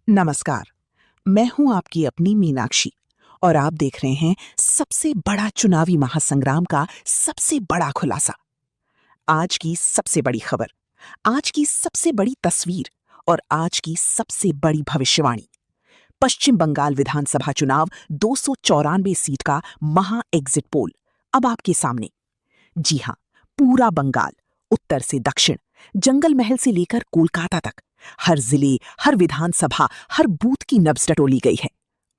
नमस्कार। मैं हूं आपकी अपनी मीनाक्षी और आप देख रहे हैं सबसे बड़ा चुनावी महासंग्राम का सबसे बड़ा खुलासा। आज की सबसे बड़ी खबर, आज की सबसे बड़ी तस्वीर और आज की सबसे बड़ी भविष्यवाणी। पश्चिम बंगाल विधानसभा चुनाव 294 सीट का महा एग्जिट पोल अब आपके सामने। जी हां, पूरा बंगाल, उत्तर से दक्षिण, जंगल महल से लेकर कोलकाता तक, हर जिले, हर विधानसभा, हर बूथ की नब्ज टटोली गई है।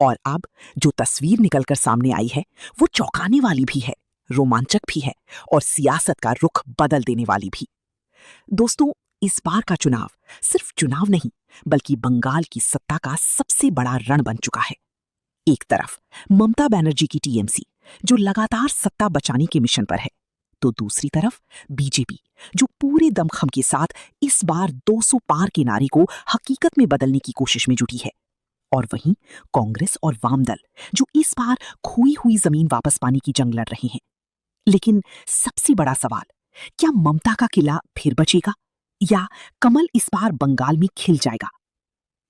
और अब जो तस्वीर निकलकर सामने आई है, वो चौंकाने वाली भी है, रोमांचक भी है और सियासत का रुख बदल देने वाली भी। दोस्तों, इस बार का चुनाव सिर्फ चुनाव नहीं, बल्कि बंगाल की सत्ता का सबसे बड़ा रण बन चुका है। एक तरफ ममता बनर्जी की टीएमसी, जो लगातार सत्ता बचाने के मिशन पर है, तो दूसरी तरफ बीजेपी, जो पूरे दमखम के साथ इस बार 200 पार के नारे को हकीकत में बदलने की कोशिश में जुटी है। और वहीं कांग्रेस और वाम दल, जो इस बार खोई हुई जमीन वापस पाने की जंग लड़ रहे हैं। लेकिन सबसे बड़ा सवाल, क्या ममता का किला फिर बचेगा या कमल इस बार बंगाल में खिल जाएगा?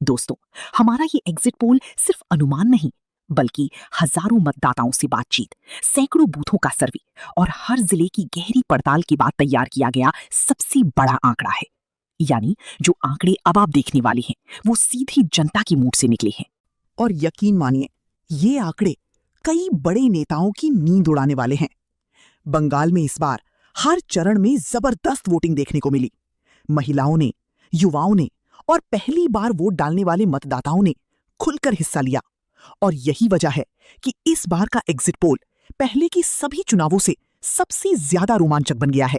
दोस्तों, हमारा ये एग्जिट पोल सिर्फ अनुमान नहीं, बल्कि हजारों मतदाताओं से बातचीत, सैकड़ों बूथों का सर्वे और हर जिले की गहरी पड़ताल के बाद तैयार किया गया सबसे बड़ा आंकड़ा है। यानी जो आंकड़े अब आप देखने वाले हैं, वो सीधी जनता की मुंह से निकले हैं। और यकीन मानिए, ये आंकड़े कई बड़े नेताओं की नींद उड़ाने वाले हैं। बंगाल में इस बार हर चरण में जबरदस्त वोटिंग देखने को मिली। महिलाओं ने, युवाओं ने और पहली बार वोट डालने वाले मतदाताओं ने खुलकर हिस्सा लिया। और यही वजह है कि इस बार का एग्जिट पोल पहले की सभी चुनावों से सबसे ज्यादा रोमांचक बन गया है।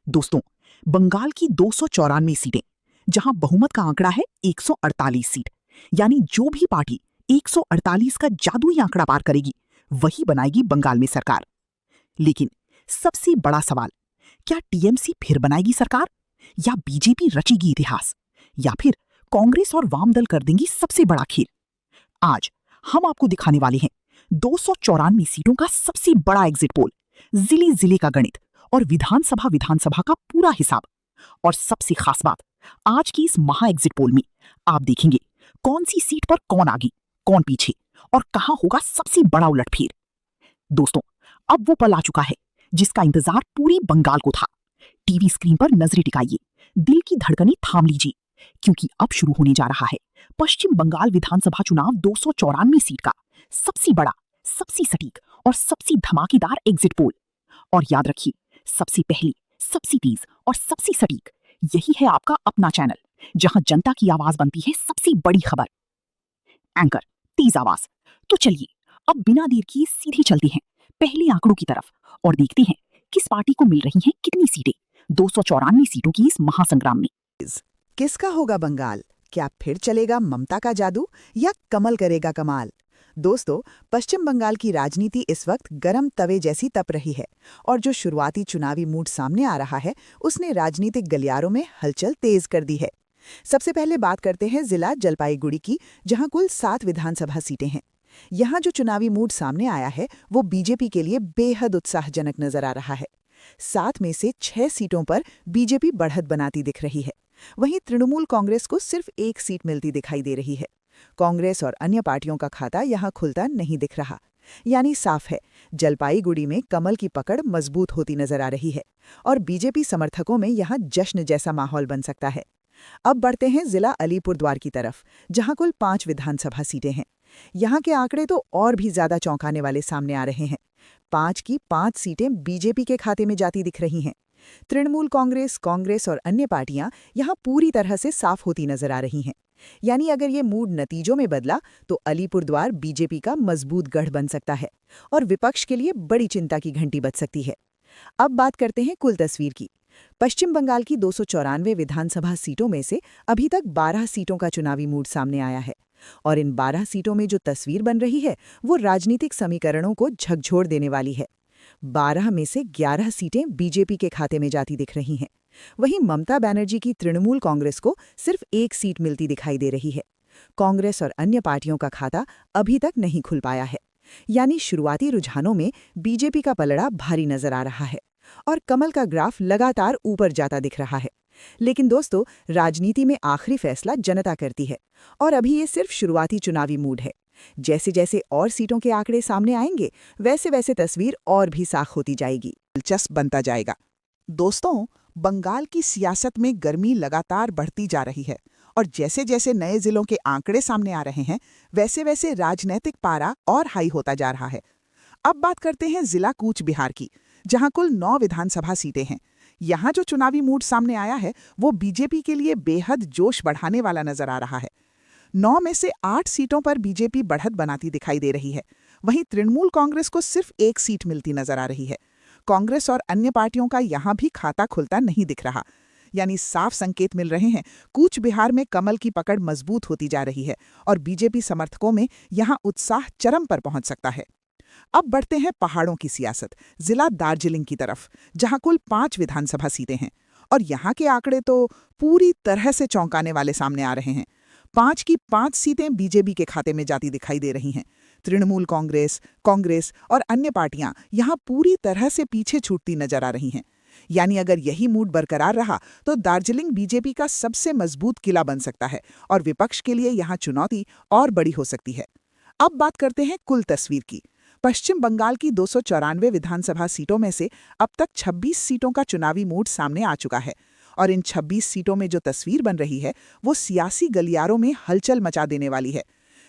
दोस्तों, बंगाल की 294 सीटें, जहां बहुमत का आंकड़ा है 148 सीट, यानी जो भी पार्टी 148 का जादुई आंकड़ा पार करेगी, वही बनाएगी बंगाल में सरकार। लेकिन सबसे बड़ा सवाल, क्या टीएमसी फिर बनाएगी सरकार, या बीजेपी रचेगी इतिहास, या फिर कांग्रेस और वाम दल कर देंगी सबसे बड़ा खेल? आज हम आपको दिखाने वाले हैं 294 सीटों का सबसे बड़ा एग्जिट पोल, जिले जिले का गणित और विधानसभा का पूरा हिसाब। और सबसे खास बात, आज की इस महा एग्जिट पोल में आप देखेंगे कौन सी सीट पर कौन आगे, कौन पीछे और कहां होगा सबसे बड़ा उलटफेर। दोस्तों, अब वो पल आ चुका है जिसका इंतजार पूरी बंगाल को था। टीवी स्क्रीन पर नजरें टिकाइए, दिल की धड़कनें थाम लीजिए, क्योंकि अब शुरू होने जा रहा है पश्चिम बंगाल विधानसभा चुनाव 294 सीट का सबसे बड़ा, सबसे सटीक और सबसे धमाकेदार एग्जिट पोल। और याद रखिए, सबसे पहले, सबसे तेज और सबसे सटीक, यही है आपका अपना चैनल, जहां जनता की आवाज बनती है सबसे बड़ी खबर। एंकर, तेज आवाज। तो चलिए, अब बिना देर किए सीधे चलते हैं पहले आंकड़ों की तरफ और देखते हैं किस पार्टी को मिल रही हैं कितनी सीटें 294 सीटों की इस महासंग्राम में। किसका होगा बंगाल? क्या फिर चलेगा ममता का जादू या कमल करेगा कमाल? दोस्तों, पश्चिम बंगाल की राजनीति इस वक्त गरम तवे जैसी तप रही है और जो शुरुआती चुनावी मूड सामने आ रहा है, उसने राजनीतिक गलियारों में हलचल तेज कर दी है। सबसे पहले बात करते हैं जिला जलपाईगुड़ी की, जहां कुल 7 विधानसभा सीटें हैं। यहाँ जो चुनावी मूड सामने आया है, वो बीजेपी के लिए बेहद उत्साहजनक नजर आ रहा है। 7 में से 6 सीटों पर बीजेपी बढ़त बनाती दिख रही है। वहीं तृणमूल कांग्रेस को सिर्फ 1 सीट मिलती दिखाई दे रही है। कांग्रेस और अन्य पार्टियों का खाता यहां खुलता नहीं दिख रहा। यानी साफ है, जलपाईगुड़ी में कमल की पकड़ मजबूत होती नजर आ रही है और बीजेपी समर्थकों में यहां जश्न जैसा माहौल बन सकता है। अब बढ़ते हैं जिला अलीपुरद्वार की तरफ, जहां कुल 5 विधानसभा सीटें हैं। यहाँ के आंकड़े तो और भी ज्यादा चौंकाने वाले सामने आ रहे हैं। 5 की 5 सीटें बीजेपी के खाते में जाती दिख रही हैं। तृणमूल कांग्रेस और अन्य पार्टियां यहां पूरी तरह से साफ होती नजर आ रही हैं। यानी अगर ये मूड नतीजों में बदला तो अलीपुरद्वार बीजेपी का मजबूत गढ़ बन सकता है और विपक्ष के लिए बड़ी चिंता की घंटी बज सकती है। अब बात करते हैं कुल तस्वीर की। पश्चिम बंगाल की 294 विधानसभा सीटों में से अभी तक 12 सीटों का चुनावी मूड सामने आया है और इन 12 सीटों में जो तस्वीर बन रही है, वो राजनीतिक समीकरणों को झकझोर देने वाली है। 12 में से 11 सीटें बीजेपी के खाते में जाती दिख रही हैं। वहीं ममता बनर्जी की तृणमूल कांग्रेस को सिर्फ 1 सीट मिलती दिखाई दे रही है। कांग्रेस और अन्य पार्टियों का खाता अभी तक नहीं खुल पाया है। यानी शुरुआती रुझानों में बीजेपी का पलड़ा भारी नजर आ रहा है और कमल का ग्राफ लगातार ऊपर जाता दिख रहा है। लेकिन दोस्तों, राजनीति में आखिरी फैसला जनता करती है और अभी ये सिर्फ शुरुआती चुनावी मूड है। जैसे जैसे और सीटों के आंकड़े सामने आएंगे, वैसे वैसे तस्वीर और भी साफ होती जाएगी, दिलचस्प बनता जाएगा। दोस्तों, बंगाल की सियासत में गर्मी लगातार बढ़ती जा रही है और जैसे जैसे नए जिलों के आंकड़े सामने आ रहे हैं, वैसे वैसे राजनीतिक पारा और हाई होता जा रहा है। अब बात करते हैं जिला कूच बिहार की, जहां कुल 9 विधानसभा सीटें हैं। यहाँ जो चुनावी मूड सामने आया है, वो बीजेपी के लिए बेहद जोश बढ़ाने वाला नजर आ रहा है। 9 में से 8 सीटों पर बीजेपी बढ़त बनाती दिखाई दे रही है। वहीं तृणमूल कांग्रेस को सिर्फ 1 सीट मिलती नजर आ रही है। कांग्रेस और अन्य पार्टियों का यहां भी खाता खुलता नहीं दिख रहा। यानी साफ संकेत मिल रहे हैं, कूच बिहार में कमल की पकड़ मजबूत होती जा रही है और बीजेपी समर्थकों में यहां उत्साह चरम पर पहुंच सकता है। अब बढ़ते हैं पहाड़ों की सियासत, जिला दार्जिलिंग की तरफ, जहां कुल 5 विधानसभा सीटें हैं और यहां के आंकड़े तो पूरी तरह से चौंकाने वाले सामने आ रहे हैं। 5 की 5 सीटें बीजेपी के खाते में जाती दिखाई दे रही हैं। तृणमूल कांग्रेस और अन्य पार्टियां यहां पूरी तरह से पीछे छूटती नजर आ रही हैं। यानी अगर यही मूड बरकरार रहा तो दार्जिलिंग बीजेपी का सबसे मजबूत किला बन सकता है और विपक्ष के लिए यहां चुनौती और बड़ी हो सकती है। अब बात करते हैं कुल तस्वीर की। पश्चिम बंगाल की 294 विधानसभा सीटों में से अब तक 26 सीटों का चुनावी मूड सामने आ चुका है और इन 26 सीटों में जो तस्वीर बन रही है, वो सियासी गलियारों में हलचल मचा देने वाली है।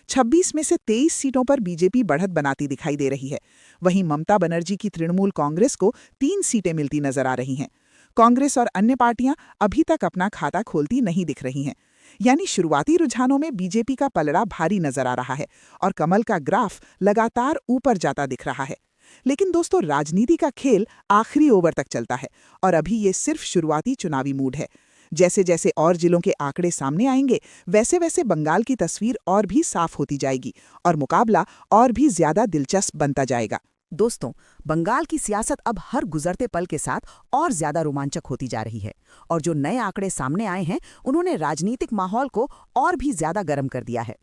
26 में से 23 सीटों पर बीजेपी बढ़त बनाती दिखाई दे रही है। वहीं ममता बनर्जी की तृणमूल कांग्रेस को 3 सीटें मिलती नजर आ रही हैं। कांग्रेस और अन्य पार्टियां अभी तक अपना खाता खोलती नहीं दिख रही हैं। यानी शुरुआती रुझानों में बीजेपी का पलड़ा भारी नजर आ रहा है और कमल का ग्राफ लगातार ऊपर जाता दिख रहा है। लेकिन दोस्तों, राजनीति का खेल आखिरी ओवर तक चलता है और अभी ये सिर्फ शुरुआती चुनावी मूड है। जैसे जैसे और जिलों के आंकड़े सामने आएंगे, वैसे वैसे बंगाल की तस्वीर और भी साफ होती जाएगी और मुकाबला और भी ज्यादा दिलचस्प बनता जाएगा। दोस्तों, बंगाल की सियासत अब हर गुजरते पल के साथ और ज्यादा रोमांचक होती जा रही है और जो नए आंकड़े सामने आए हैं, उन्होंने राजनीतिक माहौल को और भी ज्यादा गर्म कर दिया है।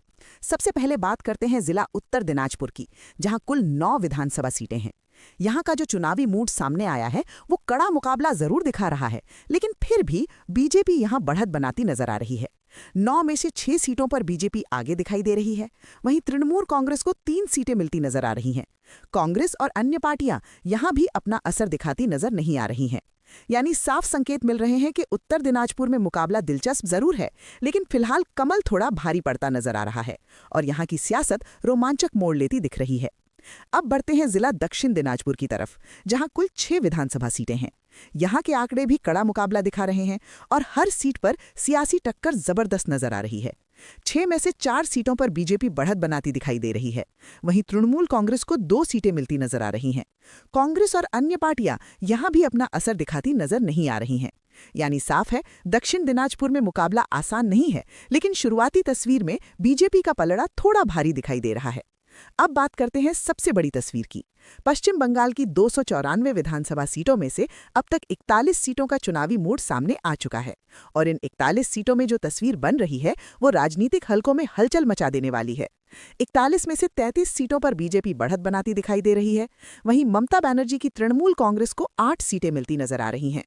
सबसे पहले बात करते हैं जिला उत्तर दिनाजपुर की, जहां कुल 9 विधानसभा सीटें हैं। यहां का जो चुनावी मूड सामने आया है, वो कड़ा मुकाबला जरूर दिखा रहा है, लेकिन फिर भी बीजेपी यहां बढ़त बनाती नजर आ रही है। 9 में से 6 सीटों पर बीजेपी आगे दिखाई दे रही है। वहीं तृणमूल कांग्रेस को 3 सीटें मिलती नजर आ रही हैं। कांग्रेस और अन्य पार्टियां यहां भी अपना असर दिखाती नजर नहीं आ रही हैं। यानी साफ संकेत मिल रहे हैं कि उत्तर दिनाजपुर में मुकाबला दिलचस्प जरूर है, लेकिन फिलहाल कमल थोड़ा भारी पड़ता नजर आ रहा है और यहां की सियासत रोमांचक मोड़ लेती दिख रही है। अब बढ़ते हैं जिला दक्षिण दिनाजपुर की तरफ, जहां कुल 6 विधानसभा सीटें हैं। यहां के आंकड़े भी कड़ा मुकाबला दिखा रहे हैं और हर सीट पर सियासी टक्कर जबरदस्त नजर आ रही है। 6 में से 4 सीटों पर बीजेपी बढ़त बनाती दिखाई दे रही है। वहीं तृणमूल कांग्रेस को 2 सीटें मिलती नजर आ रही हैं। कांग्रेस और अन्य पार्टियां यहां भी अपना असर दिखाती नजर नहीं आ रही हैं। यानी साफ है, दक्षिण दिनाजपुर में मुकाबला आसान नहीं है, लेकिन शुरुआती तस्वीर में बीजेपी का पलड़ा थोड़ा भारी दिखाई दे रहा है। अब बात करते हैं सबसे बड़ी तस्वीर की। पश्चिम बंगाल की 294 विधानसभा सीटों में से अब तक 41 सीटों का चुनावी मूड सामने आ चुका है और इन 41 सीटों में जो तस्वीर बन रही है, वो राजनीतिक हलकों में हलचल मचा देने वाली है। 41 में से 33 सीटों पर बीजेपी बढ़त बनाती दिखाई दे रही है। वहीं ममता बनर्जी की तृणमूल कांग्रेस को 8 सीटें मिलती नजर आ रही हैं।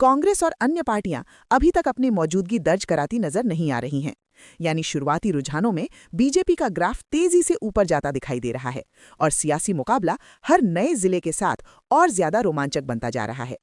कांग्रेस और अन्य पार्टियां अभी तक अपनी मौजूदगी दर्ज कराती नजर नहीं आ रही हैं। यानी शुरुआती रुझानों में बीजेपी का ग्राफ तेजी से ऊपर जाता दिखाई दे रहा है और सियासी मुकाबला हर नए जिले के साथ और ज्यादा रोमांचक बनता जा रहा है।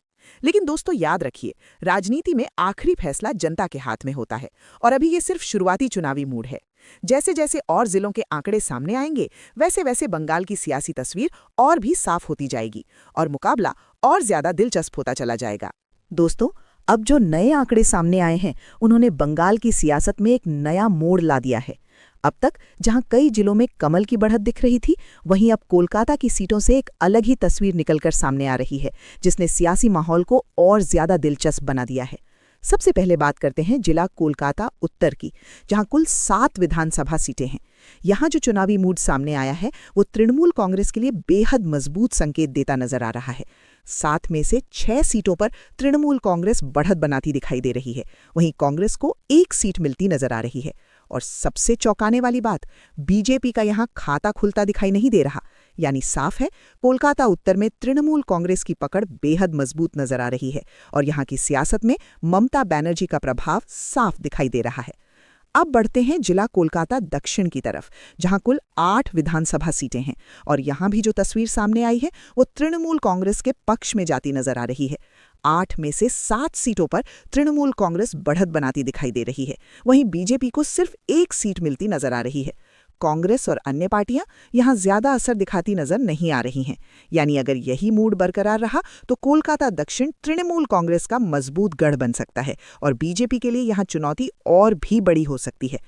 लेकिन दोस्तों, याद रखिए, राजनीति में आखिरी फैसला जनता के हाथ में होता है और अभी ये सिर्फ शुरुआती चुनावी मूड है। जैसे जैसे और जिलों के आंकड़े सामने आएंगे, वैसे वैसे बंगाल की सियासी तस्वीर और भी साफ होती जाएगी और मुकाबला और ज्यादा दिलचस्प होता चला जाएगा। दोस्तों, अब जो नए आंकड़े सामने आए हैं, उन्होंने बंगाल की सियासत में एक नया मोड़ ला दिया है। अब तक जहां कई जिलों में कमल की बढ़त दिख रही थी, वहीं अब कोलकाता की सीटों से एक अलग ही तस्वीर निकलकर सामने आ रही है, जिसने सियासी माहौल को और ज्यादा दिलचस्प बना दिया है। सबसे पहले बात करते हैं जिला कोलकाता उत्तर की, जहां कुल 7 विधानसभा सीटें हैं। यहां जो चुनावी मूड सामने आया है, वो तृणमूल कांग्रेस के लिए बेहद मजबूत संकेत देता नजर आ रहा है। 7 में से 6 सीटों पर तृणमूल कांग्रेस बढ़त बनाती दिखाई दे रही है। वहीं कांग्रेस को 1 सीट मिलती नजर आ रही है और सबसे चौंकाने वाली बात, बीजेपी का यहाँ खाता खुलता दिखाई नहीं दे रहा। यानी साफ है, कोलकाता उत्तर में तृणमूल कांग्रेस की पकड़ बेहद मजबूत नजर आ रही है और यहाँ की सियासत में ममता बनर्जी का प्रभाव साफ दिखाई दे रहा है। अब बढ़ते हैं जिला कोलकाता दक्षिण की तरफ, जहां कुल 8 विधानसभा सीटें हैं और यहां भी जो तस्वीर सामने आई है वो तृणमूल कांग्रेस के पक्ष में जाती नजर आ रही है। 8 में से 7 सीटों पर तृणमूल कांग्रेस बढ़त बनाती दिखाई दे रही है, वहीं बीजेपी को सिर्फ 1 सीट मिलती नजर आ रही है। कांग्रेस और अन्य पार्टियां यहां ज्यादा असर दिखाती नजर नहीं आ रही हैं। यानी अगर यही मूड बरकरार रहा तो कोलकाता दक्षिण तृणमूल कांग्रेस का मजबूत गढ़ बन सकता है और बीजेपी के लिए यहां चुनौती और भी बड़ी हो सकती है।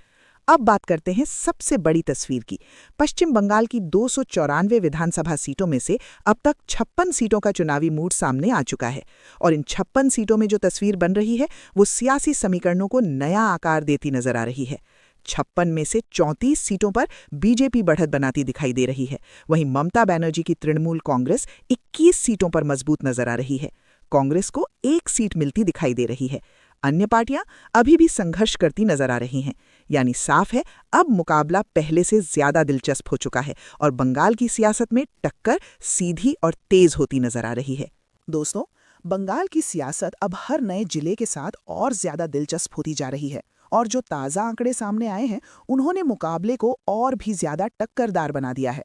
अब बात करते हैं सबसे बड़ी तस्वीर की। पश्चिम बंगाल की 294 विधानसभा सीटों में से अब तक 56 सीटों का चुनावी मूड सामने आ चुका है और इन 56 सीटों में जो तस्वीर बन रही है वो सियासी समीकरणों को नया आकार देती नजर आ रही है। 56 में से 34 सीटों पर बीजेपी बढ़त बनाती दिखाई दे रही है, वहीं ममता बनर्जी की तृणमूल कांग्रेस 21 सीटों पर मजबूत नजर आ रही है। कांग्रेस को 1 सीट मिलती दिखाई दे रही है। अन्य पार्टियां अभी भी संघर्ष करती नजर आ रही हैं। यानी साफ है, अब मुकाबला पहले से ज्यादा दिलचस्प हो चुका है और बंगाल की सियासत में टक्कर सीधी और तेज होती नजर आ रही है। दोस्तों, बंगाल की सियासत अब हर नए जिले के साथ और ज्यादा दिलचस्प होती जा रही है और जो ताज़ा आंकड़े सामने आए हैं उन्होंने मुकाबले को और भी ज्यादा टक्करदार बना दिया है।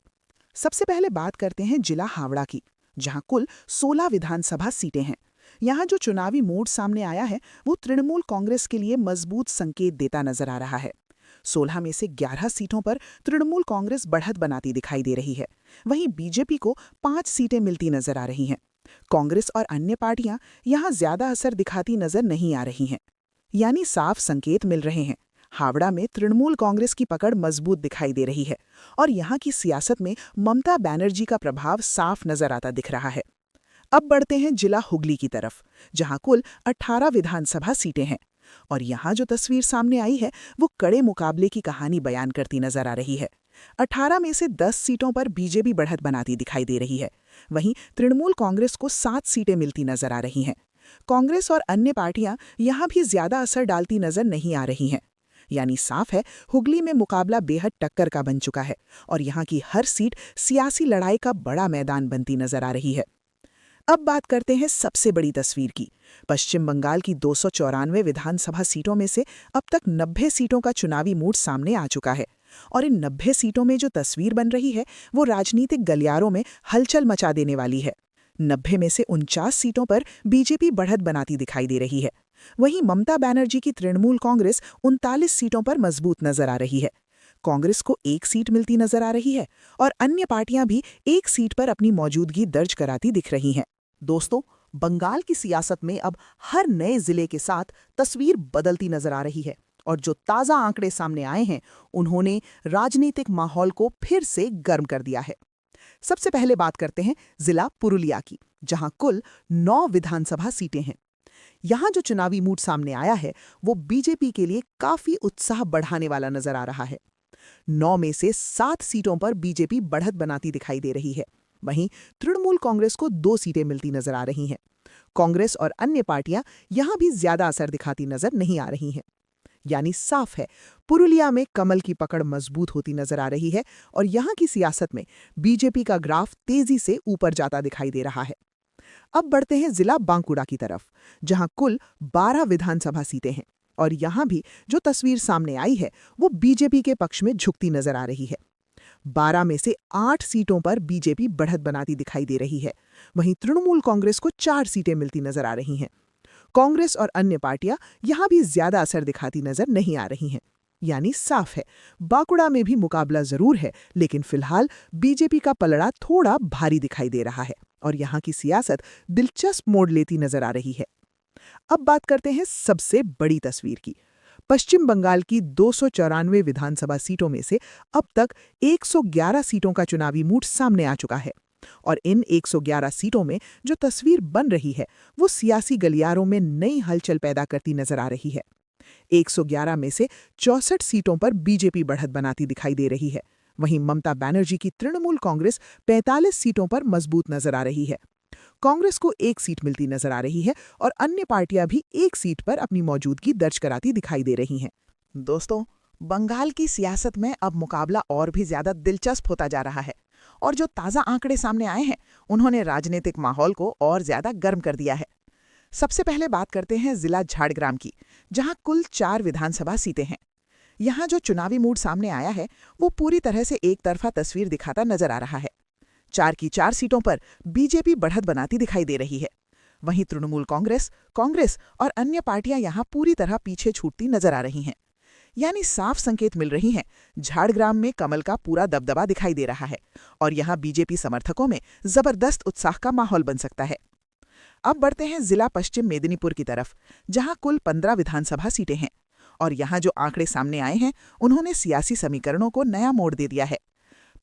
सबसे पहले बात करते हैं जिला हावड़ा की, जहां कुल 16 विधानसभा सीटें हैं। यहाँ जो चुनावी मूड सामने आया है वो तृणमूल कांग्रेस के लिए मजबूत संकेत देता नजर आ रहा है। 16 में से 11 सीटों पर तृणमूल कांग्रेस बढ़त बनाती दिखाई दे रही है, वहीं बीजेपी को 5 सीटें मिलती नजर आ रही हैं। कांग्रेस और अन्य पार्टियां यहाँ ज्यादा असर दिखाती नजर नहीं आ रही हैं। यानी साफ संकेत मिल रहे हैं, हावड़ा में तृणमूल कांग्रेस की पकड़ मजबूत दिखाई दे रही है और यहाँ की सियासत में ममता बनर्जी का प्रभाव साफ नजर आता दिख रहा है। अब बढ़ते हैं जिला हुगली की तरफ, जहां कुल 18 विधानसभा सीटें हैं और यहाँ जो तस्वीर सामने आई है वो कड़े मुकाबले की कहानी बयान करती नजर आ रही है। 18 में से 10 सीटों पर बीजेपी बढ़त बनाती दिखाई दे रही है, वहीं तृणमूल कांग्रेस को 7 सीटें मिलती नजर आ रही हैं। कांग्रेस और अन्य पार्टियां यहां भी ज्यादा असर डालती नजर नहीं आ रही हैं। यानी साफ है, हुगली में मुकाबला बेहद टक्कर का बन चुका है और यहाँ की हर सीट सियासी लड़ाई का बड़ा मैदान बनती नजर आ रही है। अब बात करते हैं सबसे बड़ी तस्वीर की। पश्चिम बंगाल की 294 विधानसभा सीटों में से अब तक 90 सीटों का चुनावी मूड सामने आ चुका है और इन 90 सीटों में जो तस्वीर बन रही है वो राजनीतिक गलियारों में हलचल मचा देने वाली है। 90 में से 49 सीटों पर बीजेपी बढ़त बनाती दिखाई दे रही है, वहीं ममता बनर्जी की तृणमूल कांग्रेस 39 सीटों पर मजबूत नजर आ रही है। कांग्रेस को 1 सीट मिलती नजर आ रही है और अन्य पार्टियां भी 1 सीट पर अपनी मौजूदगी दर्ज कराती दिख रही हैं। दोस्तों, बंगाल की सियासत में अब हर नए जिले के साथ तस्वीर बदलती नजर आ रही है और जो ताज़ा आंकड़े सामने आए हैं उन्होंने राजनीतिक माहौल को फिर से गर्म कर दिया है। सबसे पहले बात करते हैं जिला पुरुलिया की, जहां कुल 9 विधानसभा सीटें हैं। यहां जो चुनावी मूड सामने आया है वो बीजेपी के लिए काफी उत्साह बढ़ाने वाला नजर आ रहा है। 9 में से 7 सीटों पर बीजेपी बढ़त बनाती दिखाई दे रही है, वहीं तृणमूल कांग्रेस को 2 सीटें मिलती नजर आ रही हैं। कांग्रेस और अन्य पार्टियां यहां भी ज्यादा असर दिखाती नजर नहीं आ रही हैं। यानी साफ है, पुरुलिया में कमल की पकड़ मजबूत होती नजर आ रही है और यहां की सियासत में बीजेपी का ग्राफ तेजी से ऊपर जाता दिखाई दे रहा है। अब बढ़ते हैं जिला बांकुड़ा की तरफ, जहां कुल 12 विधानसभा सीटें हैं और यहां भी जो तस्वीर सामने आई है वो बीजेपी के पक्ष में झुकती नजर आ रही है। 12 में से 8 सीटों पर बीजेपी बढ़त बनाती दिखाई दे रही है, वहीं तृणमूल कांग्रेस को 4 सीटें मिलती नजर आ रही हैं। कांग्रेस और अन्य पार्टियां यहां भी ज्यादा असर दिखाती नजर नहीं आ रही हैं। यानी साफ है, बांकुड़ा में भी मुकाबला जरूर है, लेकिन फिलहाल बीजेपी का पलड़ा थोड़ा भारी दिखाई दे रहा है और यहां की सियासत दिलचस्प मोड़ लेती नजर आ रही है। अब बात करते हैं सबसे बड़ी तस्वीर की। पश्चिम बंगाल की 294 विधानसभा सीटों में से अब तक 111 सीटों का चुनावी मूड सामने आ चुका है और इन 111 सीटों में जो तस्वीर बन रही है वो सियासी गलियारों में नई हलचल पैदा करती नजर आ रही है। 111 में से 64 सीटों पर बीजेपी बढ़त बनाती दिखाई दे रही है, वहीं ममता बनर्जी की तृणमूल कांग्रेस 45 सीटों पर मजबूत नजर आ रही है। कांग्रेस को 1 सीट मिलती नजर आ रही है और अन्य पार्टियां भी 1 सीट पर अपनी मौजूदगी दर्ज कराती दिखाई दे रही हैं। दोस्तों, बंगाल की सियासत में अब मुकाबला और भी ज्यादा दिलचस्प होता जा रहा है और जो ताज़ा आंकड़े सामने आए हैं उन्होंने राजनीतिक माहौल को और ज्यादा गर्म कर दिया है। सबसे पहले बात करते हैं जिला झाड़ग्राम की, जहां कुल 4 विधानसभा सीटें हैं। यहां जो चुनावी मूड सामने आया है वो पूरी तरह से एक तरफा तस्वीर दिखाता नजर आ रहा है। 4 की 4 सीटों पर बीजेपी बढ़त बनाती दिखाई दे रही है। वहीं तृणमूल कांग्रेस और अन्य पार्टियां यहां पूरी तरह पीछे छूटती नजर आ रही हैं। यानी साफ संकेत मिल रही हैं, झाड़ग्राम में कमल का पूरा दबदबा दिखाई दे रहा है और यहां बीजेपी समर्थकों में जबरदस्त उत्साह का माहौल बन सकता है। अब बढ़ते हैं जिला पश्चिम मेदिनीपुर की तरफ, जहां कुल 15 विधानसभा सीटें हैं और यहां जो आंकड़े सामने आए हैं उन्होंने सियासी समीकरणों को नया मोड़ दे दिया है।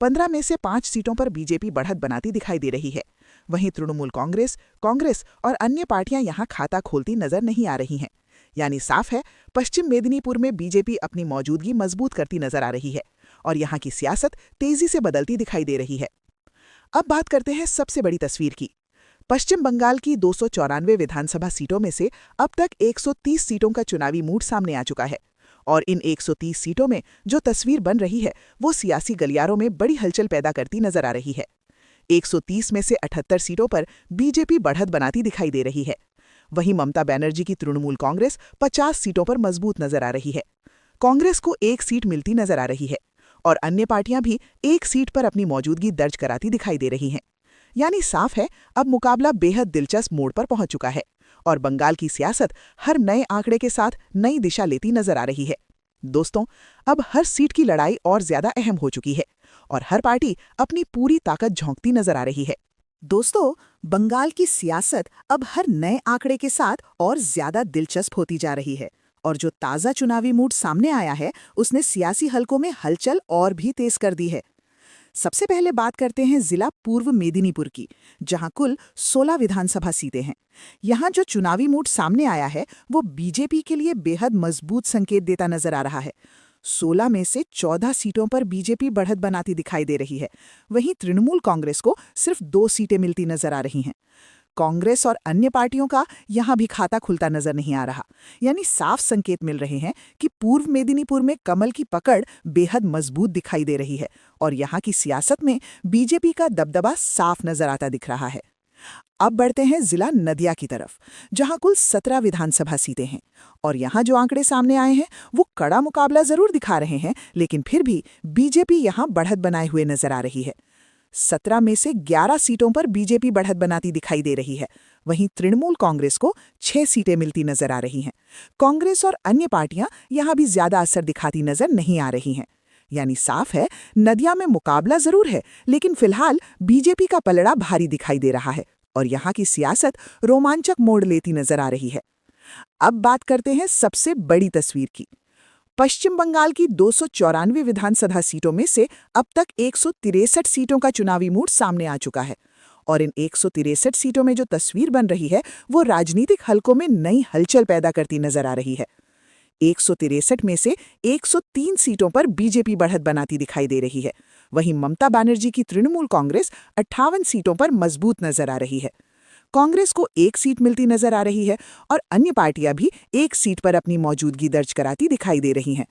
15 में से 5 सीटों पर बीजेपी बढ़त बनाती दिखाई दे रही है। वहीं तृणमूल कांग्रेस और अन्य पार्टियां यहां खाता खोलती नजर नहीं आ रही हैं। यानी साफ है, पश्चिम मेदिनीपुर में बीजेपी अपनी मौजूदगी मजबूत करती नजर आ रही है और यहां की सियासत तेजी से बदलती दिखाई दे रही है। अब बात करते हैं सबसे बड़ी तस्वीर की। पश्चिम बंगाल की 294 विधानसभा सीटों में से अब तक 130 सीटों का चुनावी मूड सामने आ चुका है और इन 130 सीटों में जो तस्वीर बन रही है वो सियासी गलियारों में बड़ी हलचल पैदा करती नजर आ रही है। 130 में से 78 सीटों पर बीजेपी बढ़त बनाती दिखाई दे रही है। वहीं ममता बनर्जी की तृणमूल कांग्रेस 50 सीटों पर मजबूत नजर आ रही है। कांग्रेस को 1 सीट मिलती नजर आ रही है और अन्य पार्टियां भी 1 सीट पर अपनी मौजूदगी दर्ज कराती दिखाई दे रही हैं। यानी साफ है, अब मुकाबला बेहद दिलचस्प मोड़ पर पहुंच चुका है और बंगाल की सियासत हर नए आंकड़े के साथ नई दिशा लेती नजर आ रही है। दोस्तों, अब हर सीट की लड़ाई और ज्यादा अहम हो चुकी है और हर पार्टी अपनी पूरी ताकत झोंकती नजर आ रही है। दोस्तों, बंगाल की सियासत अब हर नए आंकड़े के साथ और ज्यादा दिलचस्प होती जा रही है और जो ताज़ा चुनावी मूड सामने आया है उसने सियासी हलकों में हलचल और भी तेज कर दी है। सबसे पहले बात करते हैं जिला पूर्व मेदिनीपुर की, जहां कुल 16 विधानसभा सीटें हैं। यहां जो चुनावी मूड सामने आया है वो बीजेपी के लिए बेहद मजबूत संकेत देता नजर आ रहा है। 16 में से 14 सीटों पर बीजेपी बढ़त बनाती दिखाई दे रही है। वहीं तृणमूल कांग्रेस को सिर्फ 2 सीटें मिलती नजर आ रही हैं। कांग्रेस और अन्य पार्टियों का यहां भी खाता खुलता नजर नहीं आ रहा। यानी साफ संकेत मिल रहे हैं कि पूर्व मेदिनीपुर में कमल की पकड़ बेहद मजबूत दिखाई दे रही है और यहां की सियासत में बीजेपी का दबदबा साफ नजर आता दिख रहा है। अब बढ़ते हैं जिला नदिया की तरफ, जहां कुल 17 विधानसभा सीटें हैं और यहां जो आंकड़े सामने आए हैं वो कड़ा मुकाबला जरूर दिखा रहे हैं, लेकिन फिर भी बीजेपी यहां बढ़त बनाए हुए नजर आ रही है। 17 में से 11 सीटों पर बीजेपी बढ़त बनाती दिखाई दे रही है। वहीं तृणमूल कांग्रेस को 6 सीटें मिलती नजर आ रही हैं। कांग्रेस और अन्य पार्टियां यहां भी ज्यादा असर दिखाती नजर नहीं आ रही हैं। यानी साफ है, नदिया में मुकाबला जरूर है, लेकिन फिलहाल बीजेपी का पलड़ा भारी दिखाई दे रहा है और यहां की सियासत रोमांचक मोड़ लेती नजर आ रही है। अब बात करते हैं सबसे बड़ी तस्वीर की। पश्चिम बंगाल की 294 विधानसभा सीटों में से अब तक 163 सीटों का चुनावी मूड सामने आ चुका है और इन 163 सीटों में जो तस्वीर बन रही है वो राजनीतिक हलकों में नई हलचल पैदा करती नजर आ रही है। 163 में से 103 सीटों पर बीजेपी बढ़त बनाती दिखाई दे रही है। वहीं ममता बनर्जी की तृणमूल कांग्रेस 58 सीटों पर मजबूत नजर आ रही है। कांग्रेस को 1 सीट मिलती नजर आ रही है और अन्य पार्टियां भी 1 सीट पर अपनी मौजूदगी दर्ज कराती दिखाई दे रही हैं।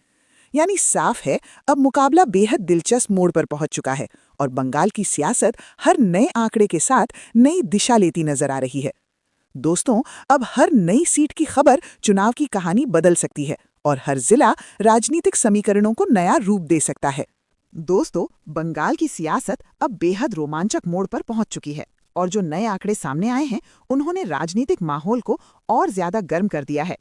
यानी साफ है, अब मुकाबला बेहद दिलचस्प मोड़ पर पहुंच चुका है और बंगाल की सियासत हर नए आंकड़े के साथ नई दिशा लेती नजर आ रही है। दोस्तों, अब हर नई सीट की खबर चुनाव की कहानी बदल सकती है और हर जिला राजनीतिक समीकरणों को नया रूप दे सकता है। दोस्तों, बंगाल की सियासत अब बेहद रोमांचक मोड़ पर पहुंच चुकी है और जो नए आंकड़े सामने आए हैं उन्होंने राजनीतिक माहौल को और ज्यादा गर्म कर दिया है।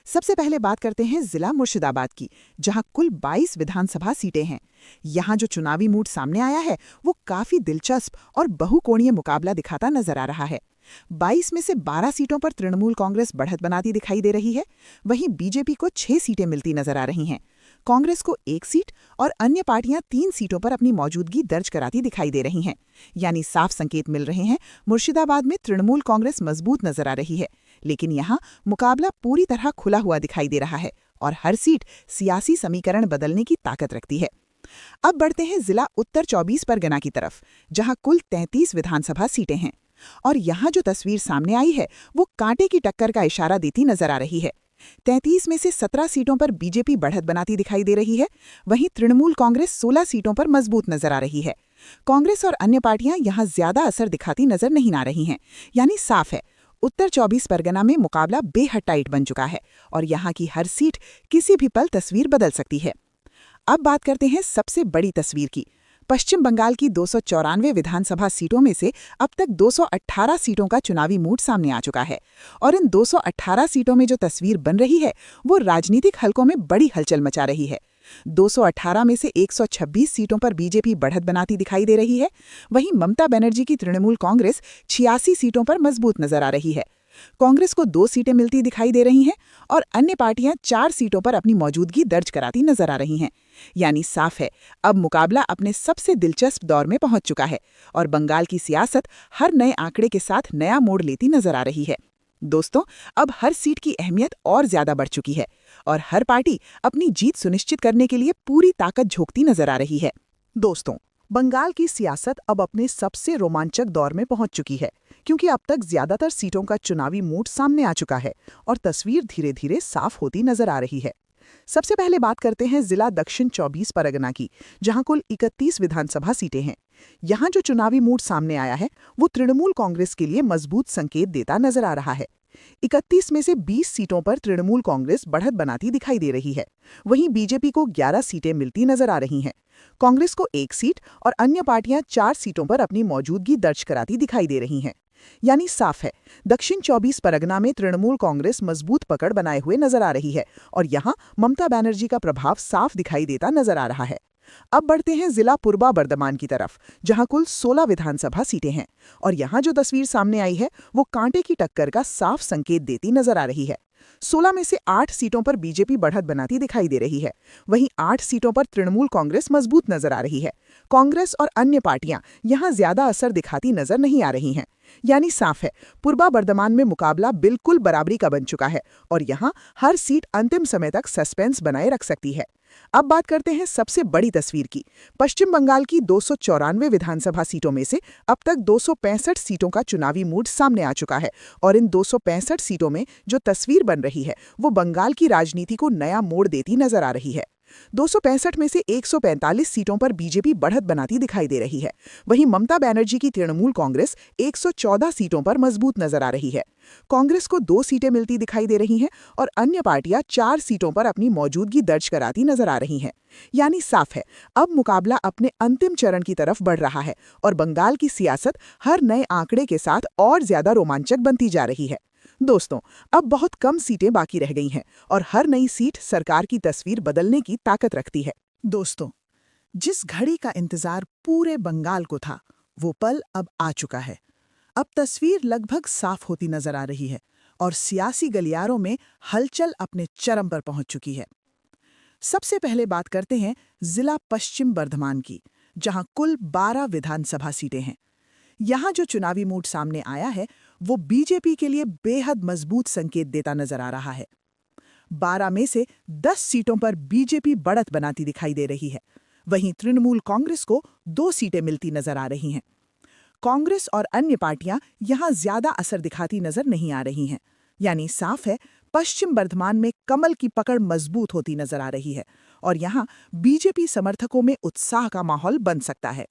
सबसे पहले बात करते हैं जिला मुर्शिदाबाद की, जहां कुल 22 विधानसभा सीटें हैं। यहां जो चुनावी मूड सामने आया है वो काफी दिलचस्प और बहुकोणीय मुकाबला दिखाता नजर आ रहा है। 22 में से 12 सीटों पर तृणमूल कांग्रेस बढ़त बनाती दिखाई दे रही है। वहीं बीजेपी को 6 सीटें मिलती नजर आ रही हैं। कांग्रेस को 1 सीट और अन्य पार्टियां 3 सीटों पर अपनी मौजूदगी दर्ज कराती दिखाई दे रही हैं। यानी साफ संकेत मिल रहे हैं, मुर्शिदाबाद में तृणमूल कांग्रेस मजबूत नजर आ रही है, लेकिन यहां मुकाबला पूरी तरह खुला हुआ दिखाई दे रहा है और हर सीट सियासी समीकरण बदलने की ताकत रखती है। अब बढ़ते हैं जिला उत्तर 24 परगना की तरफ, जहां कुल 33 विधानसभा सीटें हैं और यहां जो तस्वीर सामने आई है वो कांटे की टक्कर का इशारा देती नजर आ रही है। 33 में से 17 सीटों पर बीजेपी बढ़त बनाती दिखाई दे रही है। वहीं तृणमूल कांग्रेस 16 सीटों पर मजबूत नजर आ रही है। कांग्रेस और अन्य पार्टियां यहां ज्यादा असर दिखाती नजर नहीं आ रही हैं। यानी साफ है, उत्तर 24 परगना में मुकाबला बेहद टाइट बन चुका है और यहां की हर सीट किसी भी पल तस्वीर बदल सकती है। अब बात करते हैं सबसे बड़ी तस्वीर की। पश्चिम बंगाल की 294 विधानसभा सीटों में से अब तक 218 सीटों का चुनावी मूड सामने आ चुका है और इन 218 सीटों में जो तस्वीर बन रही है वो राजनीतिक हलकों में बड़ी हलचल मचा रही है। 218 में से 126 सीटों पर बीजेपी बढ़त बनाती दिखाई दे रही है। वहीं ममता बनर्जी की तृणमूल कांग्रेस 86 सीटों पर मजबूत नजर आ रही है। कांग्रेस को 2 सीटें मिलती दिखाई दे रही हैं और अन्य पार्टियां 4 सीटों पर अपनी मौजूदगी दर्ज कराती नजर आ रही हैं। यानी साफ है, अब मुकाबला अपने सबसे दिलचस्प दौर में पहुंच चुका है और बंगाल की सियासत हर नए आंकड़े के साथ नया मोड़ लेती नजर आ रही है। दोस्तों, अब हर सीट की अहमियत और ज्यादा बढ़ चुकी है और हर पार्टी अपनी जीत सुनिश्चित करने के लिए पूरी ताकत झोंकती नजर आ रही है। दोस्तों, बंगाल की सियासत अब अपने सबसे रोमांचक दौर में पहुंच चुकी है क्योंकि अब तक ज्यादातर सीटों का चुनावी मूड सामने आ चुका है और तस्वीर धीरे धीरे साफ होती नजर आ रही है। सबसे पहले बात करते हैं जिला दक्षिण 24 परगना की, जहां कुल 31 विधानसभा सीटें हैं। यहां जो चुनावी मूड सामने आया है वो तृणमूल कांग्रेस के लिए मजबूत संकेत देता नजर आ रहा है। 31 में से 20 सीटों पर तृणमूल कांग्रेस बढ़त बनाती दिखाई दे रही है। वहीं बीजेपी को 11 सीटें मिलती नजर आ रही हैं। कांग्रेस को 1 सीट और अन्य पार्टियां 4 सीटों पर अपनी मौजूदगी दर्ज कराती दिखाई दे रही हैं। यानी साफ है, दक्षिण 24 परगना में तृणमूल कांग्रेस मजबूत पकड़ बनाए हुए नजर आ रही है और यहां ममता बनर्जी का प्रभाव साफ दिखाई देता नजर आ रहा है। अब बढ़ते हैं जिला पूर्वा बर्धमान की तरफ, जहां कुल 16 विधानसभा सीटें हैं और यहां जो तस्वीर सामने आई है वो कांटे की टक्कर का साफ संकेत देती नजर आ रही है। 16 में से 8 सीटों पर बीजेपी बढ़त बनाती दिखाई दे रही है। वहीं 8 सीटों पर तृणमूल कांग्रेस मजबूत नजर आ रही है। कांग्रेस और अन्य पार्टियां यहां ज्यादा असर दिखाती नजर नहीं आ रही हैं। यानी साफ है, पूर्वा बर्धमान में मुकाबला बिल्कुल बराबरी का बन चुका है और यहां हर सीट अंतिम समय तक सस्पेंस बनाए रख सकती है। अब बात करते हैं सबसे बड़ी तस्वीर की। पश्चिम बंगाल की 294 विधानसभा सीटों में से अब तक 265 सीटों का चुनावी मूड सामने आ चुका है और इन 265 सीटों में जो तस्वीर बन रही है वो बंगाल की राजनीति को नया मोड़ देती नजर आ रही है। 265 में से 145 सीटों पर बीजेपी बढ़त बनाती दिखाई दे रही है। वहीं ममता बनर्जी की तृणमूल कांग्रेस 114 सीटों पर मजबूत नजर आ रही है। कांग्रेस को 2 सीटें मिलती दिखाई दे रही हैं और अन्य पार्टियां 4 सीटों पर अपनी मौजूदगी दर्ज कराती नजर आ रही हैं। यानी साफ है, अब मुकाबला अपने अंतिम चरण की तरफ बढ़ रहा है और बंगाल की सियासत हर नए आंकड़े के साथ और ज्यादा रोमांचक बनती जा रही है। दोस्तों, अब बहुत कम सीटें बाकी रह गई हैं और हर नई सीट सरकार की तस्वीर बदलने की ताकत रखती है। दोस्तों, जिस घड़ी का इंतजार पूरे बंगाल को था वो पल अब आ चुका है। अब तस्वीर लगभग साफ होती नजर आ रही है और सियासी गलियारों में हलचल अपने चरम पर पहुंच चुकी है। सबसे पहले बात करते हैं जिला पश्चिम बर्धमान की, जहां कुल 12 विधानसभा सीटें हैं। यहां जो चुनावी मूड सामने आया है वो बीजेपी के लिए बेहद मजबूत संकेत देता नजर आ रहा है। 12 में से 10 सीटों पर बीजेपी बढ़त बनाती दिखाई दे रही है। वहीं तृणमूल कांग्रेस को 2 सीटें मिलती नजर आ रही हैं। कांग्रेस और अन्य पार्टियां यहां ज्यादा असर दिखाती नजर नहीं आ रही हैं। यानी साफ है, पश्चिम बर्धमान में कमल की पकड़ मजबूत होती नजर आ रही है और यहां बीजेपी समर्थकों में उत्साह का माहौल बन सकता है।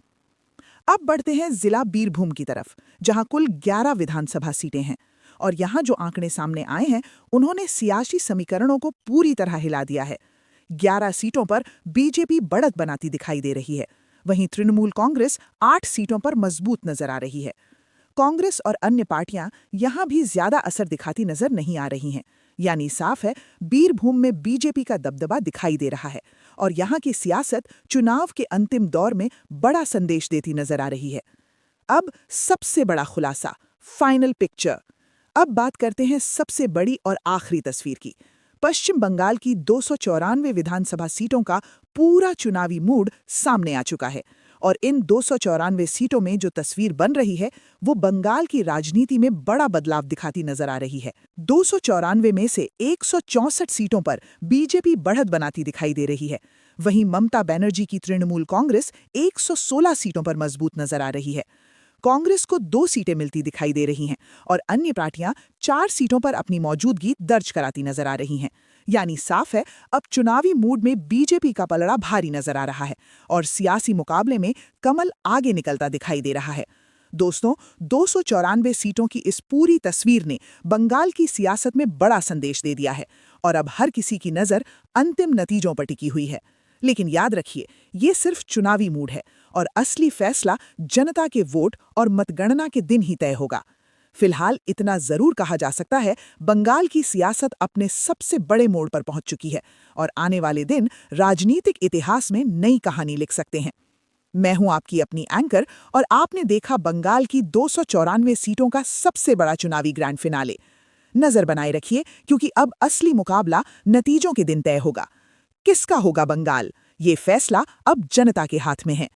अब बढ़ते हैं जिला बीरभूम की तरफ, जहां कुल 11 विधानसभा सीटें हैं और यहां जो आंकड़े सामने आए हैं उन्होंने सियासी समीकरणों को पूरी तरह हिला दिया है। 11 सीटों पर बीजेपी बढ़त बनाती दिखाई दे रही है। वहीं तृणमूल कांग्रेस 8 सीटों पर मजबूत नजर आ रही है। कांग्रेस और अन्य पार्टियां यहां भी ज्यादा असर दिखाती नजर नहीं आ रही हैं। यानी साफ है, बीरभूम में बीजेपी का दबदबा दिखाई दे रहा है और यहां की सियासत चुनाव के अंतिम दौर में बड़ा संदेश देती नजर आ रही है। अब सबसे बड़ा खुलासा, फाइनल पिक्चर। अब बात करते हैं सबसे बड़ी और आखिरी तस्वीर की। पश्चिम बंगाल की 294 विधानसभा सीटों का पूरा चुनावी मूड सामने आ चुका है और इन 294 सीटों में जो तस्वीर बन रही है वो बंगाल की राजनीति में बड़ा बदलाव दिखाती नजर आ रही है। 294 में से 164 सीटों पर बीजेपी बढ़त बनाती दिखाई दे रही है। वहीं ममता बनर्जी की तृणमूल कांग्रेस 116 सीटों पर मजबूत नजर आ रही है। कांग्रेस को 2 सीटें मिलती दिखाई दे रही हैं और अन्य पार्टियां 4 सीटों पर अपनी मौजूदगी दर्ज कराती नजर आ रही हैं। यानी साफ है, अब चुनावी मूड में बीजेपी का पलड़ा भारी नजर आ रहा है और सियासी मुकाबले में कमल आगे निकलता दिखाई दे रहा है। दोस्तों, 294 सीटों की इस पूरी तस्वीर ने बंगाल की सियासत में बड़ा संदेश दे दिया है और अब हर किसी की नजर अंतिम नतीजों पर टिकी हुई है। लेकिन याद रखिए, ये सिर्फ चुनावी मूड है और असली फैसला जनता के वोट और मतगणना के दिन ही तय होगा। फिलहाल इतना जरूर कहा जा सकता है, बंगाल की सियासत अपने सबसे बड़े मोड़ पर पहुंच चुकी है और आने वाले दिन राजनीतिक इतिहास में नई कहानी लिख सकते हैं। मैं हूं आपकी अपनी एंकर और आपने देखा बंगाल की 294 सीटों का सबसे बड़ा चुनावी ग्रैंड फिनाले। नजर बनाए रखिए, क्योंकि अब असली मुकाबला नतीजों के दिन तय होगा। किसका होगा बंगाल, ये फैसला अब जनता के हाथ में है।